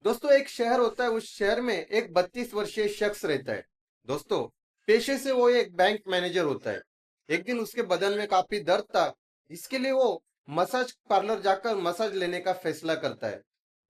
दोस्तों एक शहर होता है, उस शहर में एक 32 वर्षीय शख्स रहता है। दोस्तों पेशे से वो एक बैंक मैनेजर होता है। एक दिन उसके बदन में काफी दर्द था। इसके लिए वो मसाज पार्लर जाकर मसाज लेने का फैसला करता है।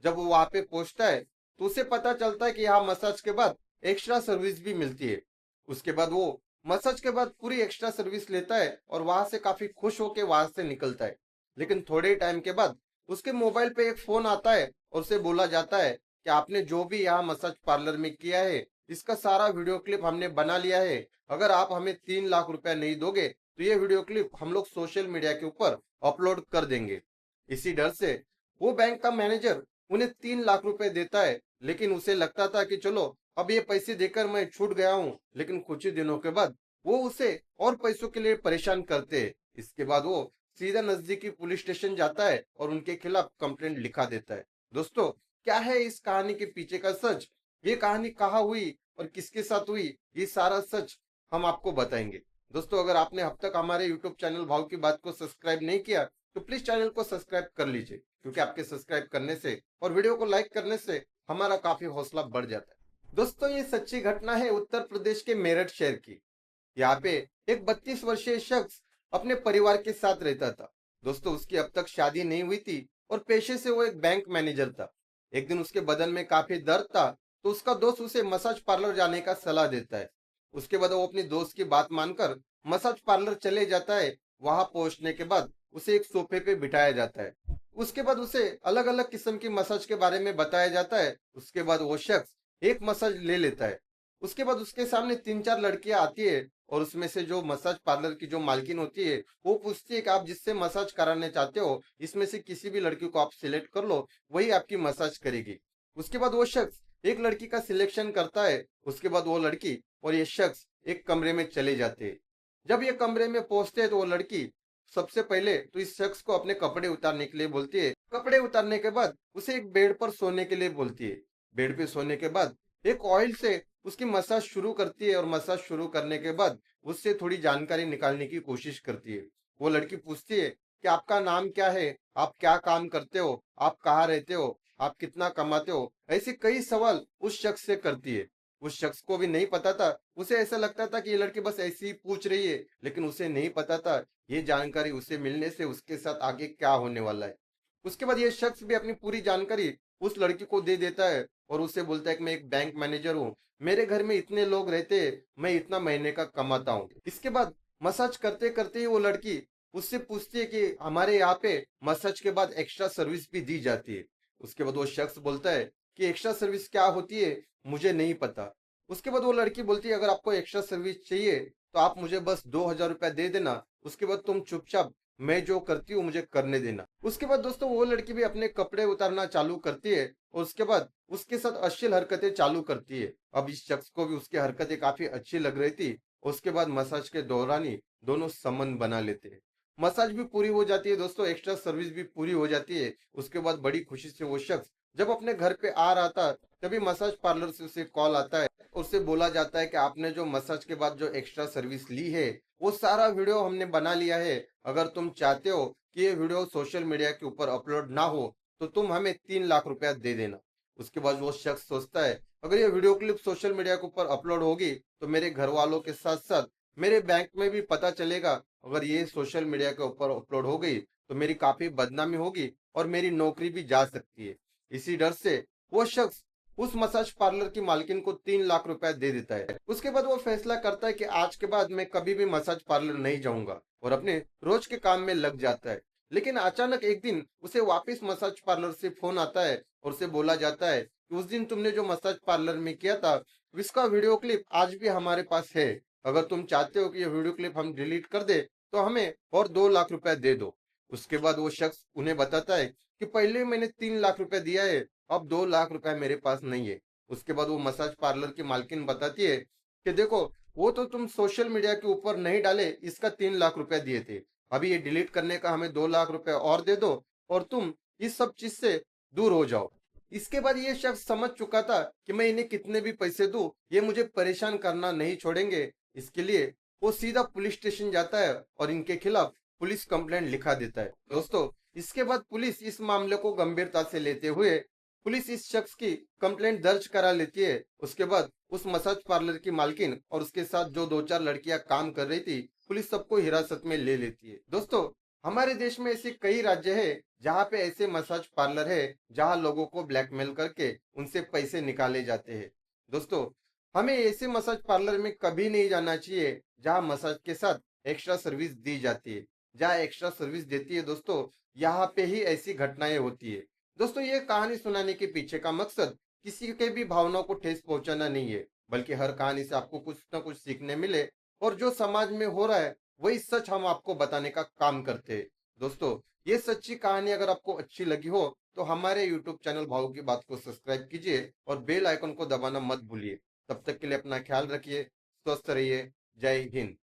जब वो वहां पे पहुंचता है तो उसे पता चलता है कि यहाँ मसाज के बाद एक्स्ट्रा सर्विस भी मिलती है। उसके बाद वो मसाज के बाद पूरी एक्स्ट्रा सर्विस लेता है और वहां से काफी खुश होकर वहां से निकलता है। लेकिन थोड़े टाइम के बाद उसके मोबाइल पे एक फोन आता है और उसे बोला जाता है कि आपने जो भी यहाँ मसाज पार्लर में किया है, इसका सारा वीडियो क्लिप हमने बना लिया है। अगर आप हमें 3 लाख रुपया नहीं दोगे तो ये वीडियो क्लिप हम लोग सोशल मीडिया के ऊपर अपलोड कर देंगे। इसी डर से वो बैंक का मैनेजर उन्हें 3 लाख रुपए देता है। लेकिन उसे लगता था कि चलो अब ये पैसे देकर मैं छूट गया हूँ, लेकिन कुछ ही दिनों के बाद वो उसे और पैसों के लिए परेशान करते हैं। इसके बाद वो सीधा नजदीकी पुलिस स्टेशन जाता है और उनके खिलाफ कंप्लेंट लिखा देता है। दोस्तों क्या है इस कहानी के पीछे का सच, ये कहानी कहाँ हुई और किसके साथ हुई, ये सारा सच हम आपको बताएंगे। दोस्तों अगर आपने अब तक हमारे यूट्यूब चैनल भाव की बात को सब्सक्राइब नहीं किया तो प्लीज चैनल को सब्सक्राइब कर लीजिए, क्योंकि आपके सब्सक्राइब करने से और वीडियो को लाइक करने से हमारा काफी हौसला बढ़ जाता है। दोस्तों ये सच्ची घटना है उत्तर प्रदेश के मेरठ शहर की। यहाँ पे एक 32 वर्षीय शख्स अपने परिवार के साथ रहता था। दोस्तों उसकी अब तक शादी नहीं हुई थी और पेशे से वो एक बैंक मैनेजर था। एक दिन उसके बदन में काफी दर्द था तो उसका दोस्त उसे मसाज पार्लर जाने का सलाह देता है। उसके बाद वो अपनी दोस्त की बात मानकर मसाज पार्लर चले जाता है। वहां पहुंचने के बाद उसे एक सोफे पे बिठाया जाता है। उसके बाद उसे अलग अलग किस्म की मसाज के बारे में बताया जाता है। उसके बाद वो शख्स एक मसाज ले लेता है। उसके बाद उसके सामने 3-4 लड़कियां आती है और उसमें से जो मसाज पार्लर की जो मालकिन होती है वो पूछती है कि आप जिससे मसाज कराने चाहते हो इसमें से किसी भी लड़की को आप सिलेक्ट कर लो, वही आपकी मसाज करेगी। उसके बाद वो शख्स एक लड़की का सिलेक्शन करता है। उसके बाद वो लड़की और ये शख्स एक कमरे में चले जाते हैं। जब ये कमरे में पहुंचते हैं तो वो लड़की सबसे पहले तो इस शख्स को अपने कपड़े उतारने के लिए बोलती है। कपड़े उतारने के बाद उसे एक बेड पर सोने के लिए बोलती है। बेड पे सोने के बाद एक ऑयल से उसकी मसाज शुरू करती है और मसाज शुरू करने के बाद उससे थोड़ी जानकारी निकालने की कोशिश करती है। वो लड़की पूछती है कि आपका नाम क्या है, आप क्या काम करते हो, आप कहाँ रहते हो, आप कितना कमाते हो, ऐसे कई सवाल उस शख्स से करती है। उस शख्स को भी नहीं पता था, उसे ऐसा लगता था कि ये लड़की बस ऐसी ही पूछ रही है, लेकिन उसे नहीं पता था ये जानकारी उसे मिलने से उसके साथ आगे क्या होने वाला है। उसके बाद ये शख्स भी अपनी पूरी जानकारी उस लड़की को दे देता है और उससे बोलता है कि मैं एक बैंक मैनेजर हूँ, मेरे घर में इतने लोग रहते हैं, मैं इतना महीने का कमाता हूँ। इसके बाद मसाज करते करते ही वो लड़की उससे पूछती है कि हमारे यहाँ पे मसाज के बाद एक्स्ट्रा सर्विस भी दी जाती है। उसके बाद वो शख्स बोलता है कि एक्स्ट्रा सर्विस क्या होती है मुझे नहीं पता। उसके बाद वो लड़की बोलती है अगर आपको एक्स्ट्रा सर्विस चाहिए तो आप मुझे बस 2,000 रुपया दे देना, उसके बाद तुम चुपचाप मैं जो करती हूँ मुझे करने देना। उसके बाद दोस्तों वो लड़की भी अपने कपड़े उतारना चालू करती है और उसके बाद उसके साथ अश्लील हरकतें चालू करती है। अब इस शख्स को भी उसकी हरकतें काफी अच्छी लग रही थी। उसके बाद मसाज के दौरान ही दोनों संबंध बना लेते हैं। मसाज भी पूरी हो जाती है दोस्तों, एक्स्ट्रा सर्विस भी पूरी हो जाती है। उसके बाद बड़ी खुशी से वो शख्स जब अपने घर पे आ रहा था तभी मसाज पार्लर से उसे कॉल आता है। उससे बोला जाता है कि आपने जो मसाज के बाद जो एक्स्ट्रा सर्विस ली है वो सारा वीडियो हमने बना लिया है। अगर तुम चाहते हो कि ये वीडियो सोशल मीडिया के ऊपर अपलोड ना हो तो तुम हमें 3 लाख रुपया दे देना। उसके बाद वो शख्स सोचता है अगर ये वीडियो क्लिप सोशल मीडिया के ऊपर अपलोड होगी तो मेरे घर वालों के साथ साथ मेरे बैंक में भी पता चलेगा। अगर ये सोशल मीडिया के ऊपर अपलोड हो गई तो मेरी काफी बदनामी होगी और मेरी नौकरी भी जा सकती है। इसी डर से वो शख्स उस मसाज पार्लर की मालकिन को 3 लाख रुपया दे देता है। उसके बाद वो फैसला करता है कि आज के बाद मैं कभी भी मसाज पार्लर नहीं जाऊंगा और अपने रोज के काम में लग जाता है। लेकिन अचानक एक दिन उसे वापस मसाज पार्लर से फोन आता है और उसे बोला जाता है कि उस दिन तुमने जो मसाज पार्लर में किया था इसका वीडियो क्लिप आज भी हमारे पास है। अगर तुम चाहते हो कि ये वीडियो क्लिप हम डिलीट कर दे तो हमें और 2 लाख रुपया दे दो। उसके बाद वो शख्स उन्हें बताता है कि पहले मैंने 3 लाख रुपया दिया है, अब 2 लाख रुपया मेरे पास नहीं है। उसके बाद वो मसाज पार्लर की मालकिन बताती है कि देखो वो तो तुम सोशल मीडिया के ऊपर नहीं डाले इसका 3 लाख रुपया दिए थे, अभी ये डिलीट करने का हमें 2 लाख रुपया और दे दो और तुम इस सब चीज से दूर हो जाओ। इसके बाद ये शख्स समझ चुका था कि मैं इन्हें कितने भी पैसे दूं ये मुझे परेशान करना नहीं छोड़ेंगे। इसके लिए वो सीधा पुलिस स्टेशन जाता है और इनके खिलाफ पुलिस कंप्लेंट लिखा देता है। दोस्तों इसके बाद पुलिस इस मामले को गंभीरता से लेते हुए पुलिस इस शख्स की कंप्लेंट दर्ज करा लेती है। उसके बाद उस मसाज पार्लर की मालकिन और उसके साथ जो दो चार लड़कियां काम कर रही थी, पुलिस सबको हिरासत में ले लेती है। दोस्तों, हमारे देश में ऐसे कई राज्य है जहाँ पे ऐसे मसाज पार्लर है, जहाँ लोगों को ब्लैकमेल करके उनसे पैसे निकाले जाते हैं। दोस्तों, हमें ऐसे मसाज पार्लर में कभी नहीं जाना चाहिए जहाँ मसाज के साथ एक्स्ट्रा सर्विस दी जाती है। जहाँ एक्स्ट्रा सर्विस देती है दोस्तों, यहाँ पे ही ऐसी घटनाएं होती है। दोस्तों, ये कहानी सुनाने के पीछे का मकसद किसी के भी भावनाओं को ठेस पहुंचाना नहीं है, बल्कि हर कहानी से आपको कुछ ना कुछ सीखने मिले और जो समाज में हो रहा है वही सच हम आपको बताने का काम करते हैं। दोस्तों, ये सच्ची कहानी अगर आपको अच्छी लगी हो तो हमारे यूट्यूब चैनल भाव की बात को सब्सक्राइब कीजिए और बेल आइकन को दबाना मत भूलिए। तब तक के लिए अपना ख्याल रखिए, स्वस्थ रहिए। जय हिंद।